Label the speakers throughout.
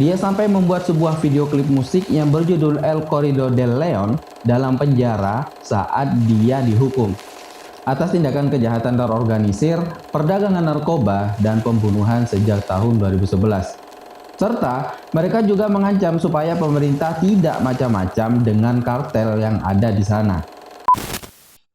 Speaker 1: Dia sampai membuat sebuah video klip musik yang berjudul El Corrido del León dalam penjara saat dia dihukum atas tindakan kejahatan terorganisir, perdagangan narkoba, dan pembunuhan sejak tahun 2011. Serta mereka juga mengancam supaya pemerintah tidak macam-macam dengan kartel yang ada di sana.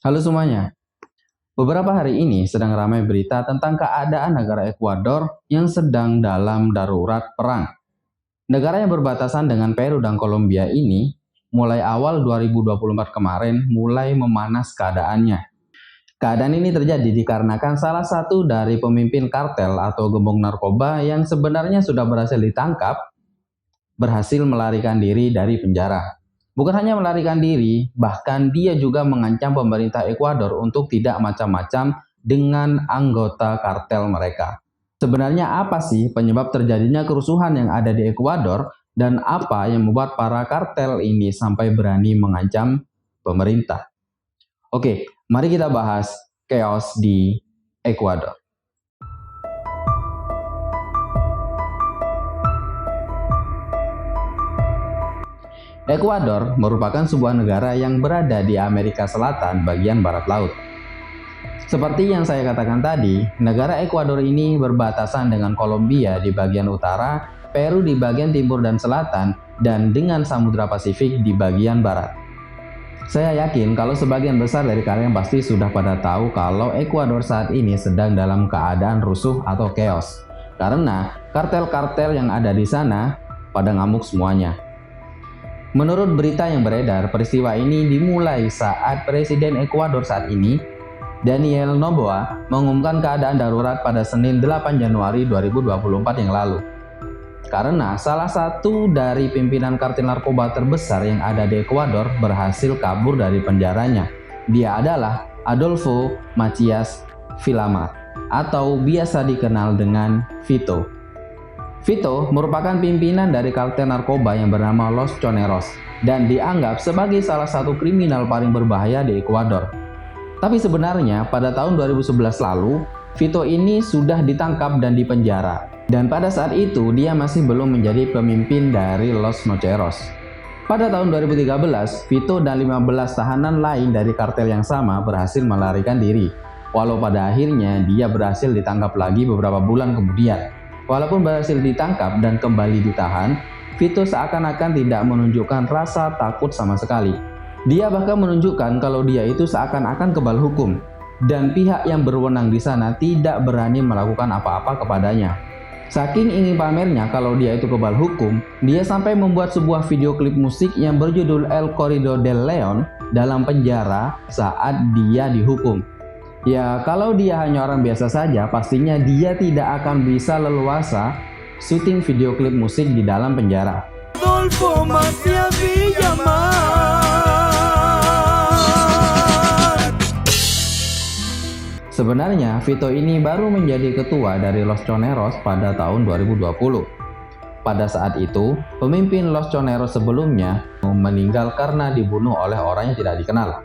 Speaker 1: Halo semuanya. Beberapa hari ini sedang ramai berita tentang keadaan negara Ekuador yang sedang dalam darurat perang. Negara yang berbatasan dengan Peru dan Kolombia ini mulai awal 2024 kemarin mulai memanas keadaannya. Keadaan ini terjadi dikarenakan salah satu dari pemimpin kartel atau gembong narkoba yang sebenarnya sudah berhasil ditangkap, berhasil melarikan diri dari penjara. Bukan hanya melarikan diri, bahkan dia juga mengancam pemerintah Ekuador untuk tidak macam-macam dengan anggota kartel mereka. Sebenarnya apa sih penyebab terjadinya kerusuhan yang ada di Ekuador dan apa yang membuat para kartel ini sampai berani mengancam pemerintah? Oke, mari kita bahas chaos di Ekuador. Ekuador merupakan sebuah negara yang berada di Amerika Selatan bagian barat laut. Seperti yang saya katakan tadi, negara Ekuador ini berbatasan dengan Kolombia di bagian utara, Peru di bagian timur dan selatan, dan dengan Samudra Pasifik di bagian barat. Saya yakin kalau sebagian besar dari kalian pasti sudah pada tahu kalau Ekuador saat ini sedang dalam keadaan rusuh atau chaos. Karena kartel-kartel yang ada di sana pada ngamuk semuanya. Menurut berita yang beredar, peristiwa ini dimulai saat Presiden Ekuador saat ini, Daniel Noboa, mengumumkan keadaan darurat pada Senin 8 Januari 2024 yang lalu. Karena salah satu dari pimpinan kartel narkoba terbesar yang ada di Ekuador berhasil kabur dari penjaranya. Dia adalah Adolfo Macias Villamar, atau biasa dikenal dengan Vito. Vito merupakan pimpinan dari kartel narkoba yang bernama Los Choneros dan dianggap sebagai salah satu kriminal paling berbahaya di Ekuador. Tapi sebenarnya pada tahun 2011 lalu, Vito ini sudah ditangkap dan dipenjara. Dan pada saat itu dia masih belum menjadi pemimpin dari Los Choneros. Pada tahun 2013, Vito dan 15 tahanan lain dari kartel yang sama berhasil melarikan diri. Walau pada akhirnya dia berhasil ditangkap lagi beberapa bulan kemudian. Walaupun berhasil ditangkap dan kembali ditahan, Vito seakan-akan tidak menunjukkan rasa takut sama sekali. Dia bahkan menunjukkan kalau dia itu seakan-akan kebal hukum, dan pihak yang berwenang di sana tidak berani melakukan apa-apa kepadanya. Saking ingin pamernya kalau dia itu kebal hukum, dia sampai membuat sebuah video klip musik yang berjudul El Corrido del León dalam penjara saat dia dihukum. Ya, kalau dia hanya orang biasa saja, pastinya dia tidak akan bisa leluasa syuting video klip musik di dalam penjara. Adolfo Macias Villamar. Sebenarnya, Vito ini baru menjadi ketua dari Los Choneros pada tahun 2020. Pada saat itu, pemimpin Los Choneros sebelumnya meninggal karena dibunuh oleh orang yang tidak dikenal.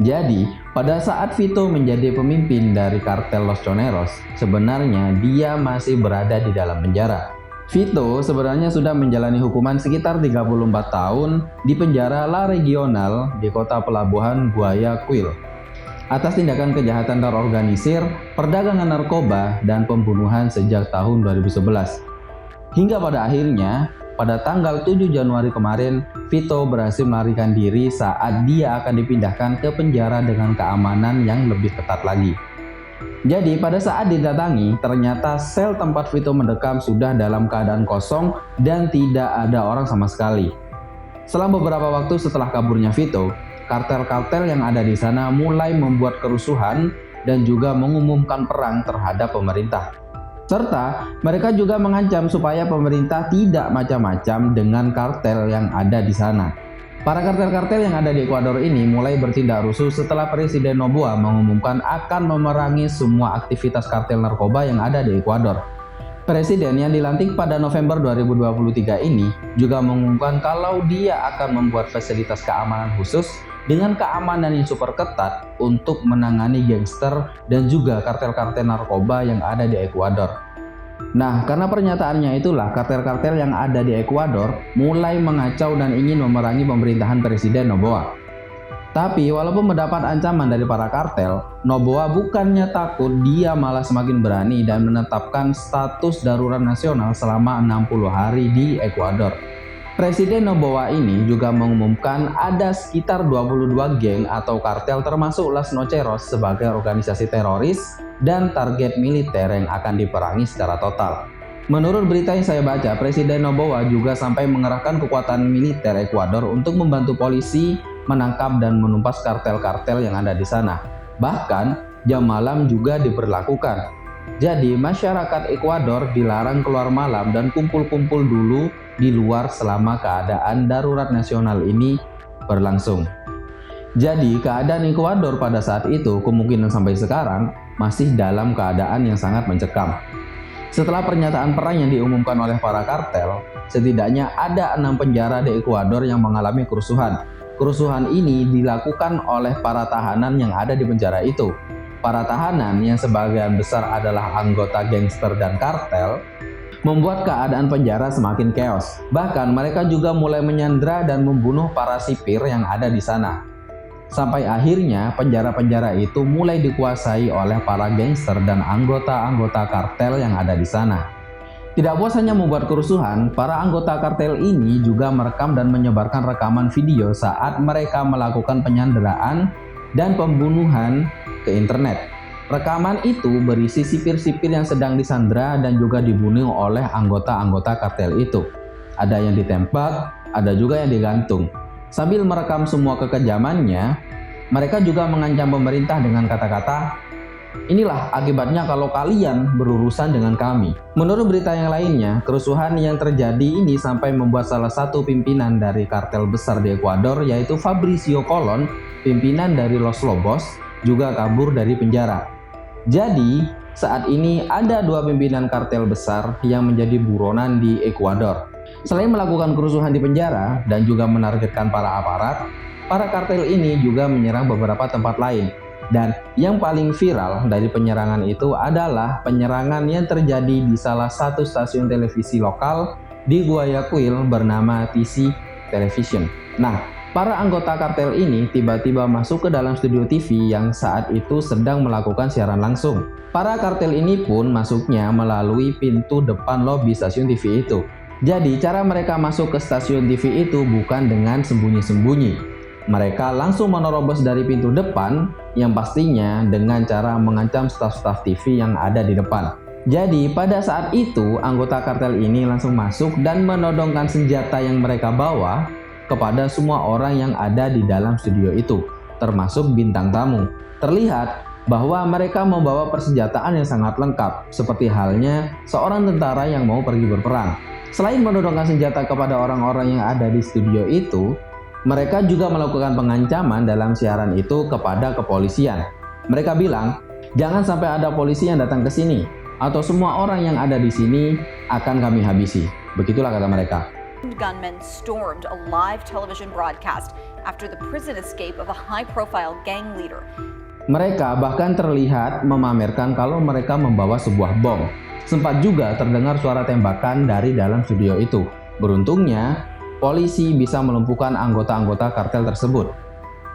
Speaker 1: Jadi, pada saat Vito menjadi pemimpin dari kartel Los Choneros, sebenarnya dia masih berada di dalam penjara. Vito sebenarnya sudah menjalani hukuman sekitar 34 tahun di penjara La Regional di kota pelabuhan Guayaquil atas tindakan kejahatan terorganisir, perdagangan narkoba, dan pembunuhan sejak tahun 2011. Hingga pada akhirnya, pada tanggal 7 Januari kemarin, Vito berhasil melarikan diri saat dia akan dipindahkan ke penjara dengan keamanan yang lebih ketat lagi. Jadi pada saat didatangi, ternyata sel tempat Vito mendekam sudah dalam keadaan kosong dan tidak ada orang sama sekali. Selang beberapa waktu setelah kaburnya Vito, kartel-kartel yang ada di sana mulai membuat kerusuhan dan juga mengumumkan perang terhadap pemerintah. Serta mereka juga mengancam supaya pemerintah tidak macam-macam dengan kartel yang ada di sana. Para kartel-kartel yang ada di Ekuador ini mulai bertindak rusuh setelah Presiden Noboa mengumumkan akan memerangi semua aktivitas kartel narkoba yang ada di Ekuador. Presiden yang dilantik pada November 2023 ini juga mengumumkan kalau dia akan membuat fasilitas keamanan khusus dengan keamanan yang super ketat untuk menangani gangster dan juga kartel-kartel narkoba yang ada di Ekuador. Nah, karena pernyataannya itulah kartel-kartel yang ada di Ekuador mulai mengacau dan ingin memerangi pemerintahan Presiden Noboa. Tapi walaupun mendapat ancaman dari para kartel, Noboa bukannya takut, dia malah semakin berani dan menetapkan status darurat nasional selama 60 hari di Ekuador. Presiden Noboa ini juga mengumumkan ada sekitar 22 geng atau kartel termasuk Las Nocheros sebagai organisasi teroris dan target militer yang akan diperangi secara total. Menurut berita yang saya baca, Presiden Noboa juga sampai mengerahkan kekuatan militer Ekuador untuk membantu polisi menangkap dan menumpas kartel-kartel yang ada di sana. Bahkan jam malam juga diberlakukan. Jadi masyarakat Ekuador dilarang keluar malam dan kumpul-kumpul dulu di luar selama keadaan darurat nasional ini berlangsung. Jadi keadaan Ekuador pada saat itu kemungkinan sampai sekarang masih dalam keadaan yang sangat mencekam. Setelah pernyataan perang yang diumumkan oleh para kartel, setidaknya ada 6 penjara di Ekuador yang mengalami kerusuhan. Kerusuhan ini dilakukan oleh para tahanan yang ada di penjara itu. Para tahanan yang sebagian besar adalah anggota gangster dan kartel membuat keadaan penjara semakin chaos. Bahkan mereka juga mulai menyandra dan membunuh para sipir yang ada di sana. Sampai akhirnya penjara-penjara itu mulai dikuasai oleh para gangster dan anggota-anggota kartel yang ada di sana. Tidak puas hanya membuat kerusuhan, para anggota kartel ini juga merekam dan menyebarkan rekaman video saat mereka melakukan penyanderaan dan pembunuhan ke internet. Rekaman itu berisi sipir-sipir yang sedang disandra dan juga dibunuh oleh anggota-anggota kartel itu. Ada yang ditembak, ada juga yang digantung. Sambil merekam semua kekejamannya, mereka juga mengancam pemerintah dengan kata-kata, "Inilah akibatnya kalau kalian berurusan dengan kami." Menurut berita yang lainnya, kerusuhan yang terjadi ini sampai membuat salah satu pimpinan dari kartel besar di Ekuador, yaitu Fabricio Colon, pimpinan dari Los Lobos, juga kabur dari penjara. Jadi, saat ini ada 2 pimpinan kartel besar yang menjadi buronan di Ekuador. Selain melakukan kerusuhan di penjara dan juga menargetkan para aparat, para kartel ini juga menyerang beberapa tempat lain. Dan yang paling viral dari penyerangan itu adalah penyerangan yang terjadi di salah satu stasiun televisi lokal di Guayaquil bernama TC Television. Nah, para anggota kartel ini tiba-tiba masuk ke dalam studio TV yang saat itu sedang melakukan siaran langsung. Para kartel ini pun masuknya melalui pintu depan lobi stasiun TV itu. Jadi cara mereka masuk ke stasiun TV itu bukan dengan sembunyi-sembunyi. Mereka langsung menerobos dari pintu depan yang pastinya dengan cara mengancam staf-staf TV yang ada di depan. Jadi pada saat itu anggota kartel ini langsung masuk dan menodongkan senjata yang mereka bawa kepada semua orang yang ada di dalam studio itu, termasuk bintang tamu. Terlihat bahwa mereka membawa persenjataan yang sangat lengkap, seperti halnya seorang tentara yang mau pergi berperang. Selain menodongkan senjata kepada orang-orang yang ada di studio itu, mereka juga melakukan pengancaman dalam siaran itu kepada kepolisian. Mereka bilang, "Jangan sampai ada polisi yang datang ke sini, atau semua orang yang ada di sini akan kami habisi." Begitulah kata mereka.
Speaker 2: Gunmen stormed a live television broadcast after the prison escape of a high-profile gang leader.
Speaker 1: Mereka bahkan terlihat memamerkan kalau mereka membawa sebuah bom. Sempat juga terdengar suara tembakan dari dalam studio itu. Beruntungnya, polisi bisa melumpuhkan anggota-anggota kartel tersebut.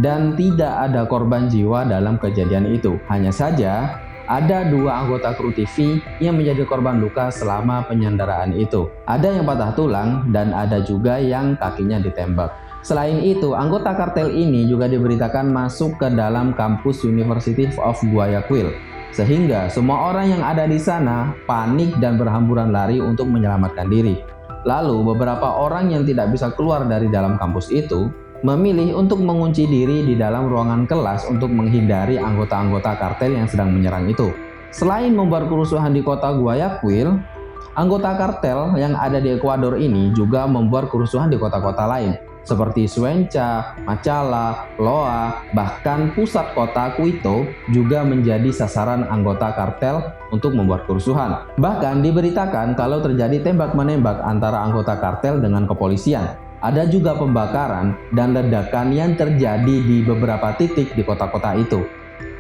Speaker 1: Dan tidak ada korban jiwa dalam kejadian itu. Hanya saja, ada 2 anggota kru TV yang menjadi korban luka selama penyanderaan itu. Ada yang patah tulang dan ada juga yang kakinya ditembak. Selain itu, anggota kartel ini juga diberitakan masuk ke dalam kampus University of Guayaquil. Sehingga semua orang yang ada di sana panik dan berhamburan lari untuk menyelamatkan diri. Lalu beberapa orang yang tidak bisa keluar dari dalam kampus itu memilih untuk mengunci diri di dalam ruangan kelas untuk menghindari anggota-anggota kartel yang sedang menyerang itu. Selain membuat kerusuhan di kota Guayaquil, anggota kartel yang ada di Ekuador ini juga membuat kerusuhan di kota-kota lain seperti Cuenca, Machala, Loa, bahkan pusat kota Quito juga menjadi sasaran anggota kartel untuk membuat kerusuhan. Bahkan diberitakan kalau terjadi tembak-menembak antara anggota kartel dengan kepolisian. Ada juga pembakaran dan ledakan yang terjadi di beberapa titik di kota-kota itu.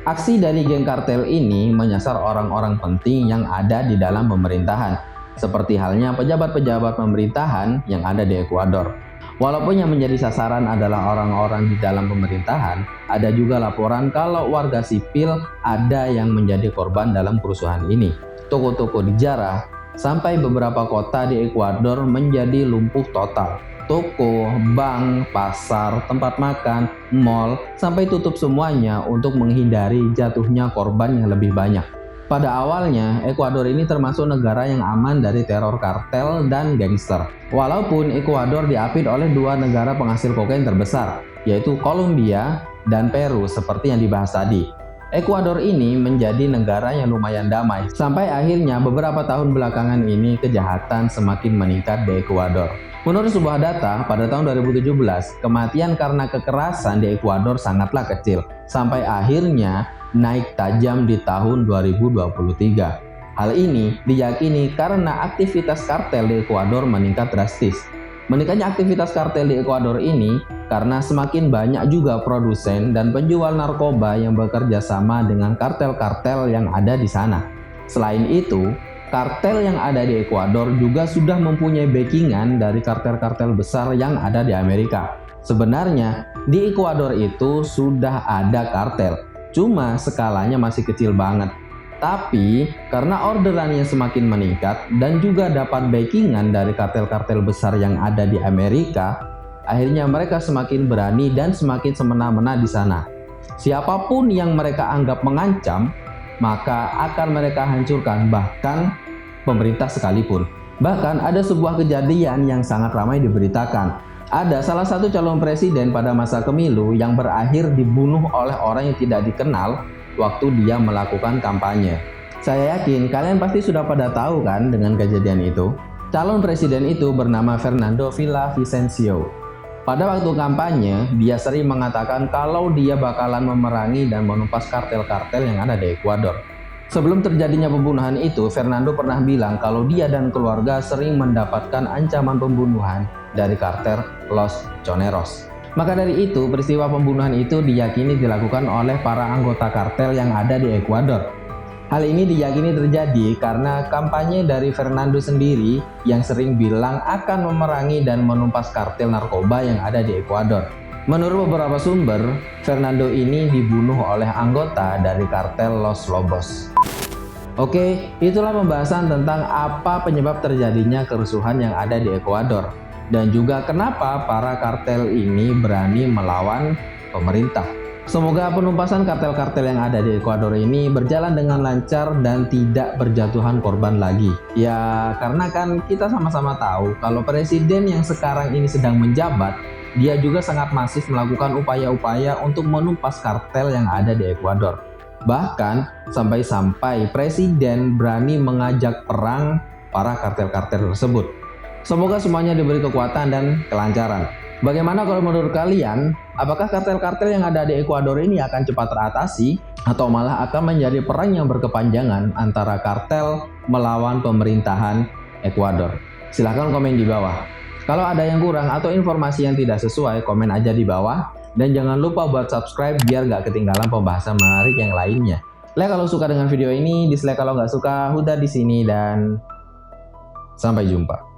Speaker 1: Aksi dari geng kartel ini menyasar orang-orang penting yang ada di dalam pemerintahan, seperti halnya pejabat-pejabat pemerintahan yang ada di Ekuador. Walaupun yang menjadi sasaran adalah orang-orang di dalam pemerintahan, ada juga laporan kalau warga sipil ada yang menjadi korban dalam kerusuhan ini. Toko-toko dijarah, sampai beberapa kota di Ekuador menjadi lumpuh total. Toko, bank, pasar, tempat makan, mal, sampai tutup semuanya untuk menghindari jatuhnya korban yang lebih banyak. Pada awalnya, Ekuador ini termasuk negara yang aman dari teror kartel dan gangster. Walaupun Ekuador diapit oleh dua negara penghasil kokain terbesar, yaitu Kolombia dan Peru seperti yang dibahas tadi. Ekuador ini menjadi negara yang lumayan damai, sampai akhirnya beberapa tahun belakangan ini kejahatan semakin meningkat di Ekuador. Menurut sebuah data, pada tahun 2017, kematian karena kekerasan di Ekuador sangatlah kecil, sampai akhirnya naik tajam di tahun 2023. Hal ini diyakini karena aktivitas kartel di Ekuador meningkat drastis. Meningkatnya aktivitas kartel di Ekuador ini karena semakin banyak juga produsen dan penjual narkoba yang bekerja sama dengan kartel-kartel yang ada di sana. Selain itu, kartel yang ada di Ekuador juga sudah mempunyai backingan dari kartel-kartel besar yang ada di Amerika. Sebenarnya, di Ekuador itu sudah ada kartel, cuma skalanya masih kecil banget. Tapi, karena orderannya semakin meningkat dan juga dapat backingan dari kartel-kartel besar yang ada di Amerika, akhirnya mereka semakin berani dan semakin semena-mena di sana. Siapapun yang mereka anggap mengancam, maka akan mereka hancurkan, bahkan pemerintah sekalipun. Bahkan ada sebuah kejadian yang sangat ramai diberitakan. Ada salah satu calon presiden pada masa pemilu yang berakhir dibunuh oleh orang yang tidak dikenal waktu dia melakukan kampanye. Saya yakin kalian pasti sudah pada tahu kan dengan kejadian itu. Calon presiden itu bernama Fernando Villavicencio. Pada waktu kampanye, dia sering mengatakan kalau dia bakalan memerangi dan menumpas kartel-kartel yang ada di Ekuador. Sebelum terjadinya pembunuhan itu, Fernando pernah bilang kalau dia dan keluarga sering mendapatkan ancaman pembunuhan dari kartel Los Choneros. Maka dari itu, peristiwa pembunuhan itu diyakini dilakukan oleh para anggota kartel yang ada di Ekuador. Hal ini diyakini terjadi karena kampanye dari Fernando sendiri yang sering bilang akan memerangi dan menumpas kartel narkoba yang ada di Ekuador. Menurut beberapa sumber, Fernando ini dibunuh oleh anggota dari kartel Los Lobos. Oke, itulah pembahasan tentang apa penyebab terjadinya kerusuhan yang ada di Ekuador. Dan juga kenapa para kartel ini berani melawan pemerintah. Semoga penumpasan kartel-kartel yang ada di Ekuador ini berjalan dengan lancar dan tidak berjatuhan korban lagi. Ya, karena kan kita sama-sama tahu kalau presiden yang sekarang ini sedang menjabat, dia juga sangat masif melakukan upaya-upaya untuk menumpas kartel yang ada di Ekuador. Bahkan sampai-sampai presiden berani mengajak perang para kartel-kartel tersebut. Semoga semuanya diberi kekuatan dan kelancaran. Bagaimana kalau menurut kalian? Apakah kartel-kartel yang ada di Ekuador ini akan cepat teratasi? Atau malah akan menjadi perang yang berkepanjangan antara kartel melawan pemerintahan Ekuador? Silahkan komen di bawah. Kalau ada yang kurang atau informasi yang tidak sesuai, komen aja di bawah. Dan jangan lupa buat subscribe biar gak ketinggalan pembahasan menarik yang lainnya. Like kalau suka dengan video ini, dislike kalau nggak suka, udah di sini dan sampai jumpa.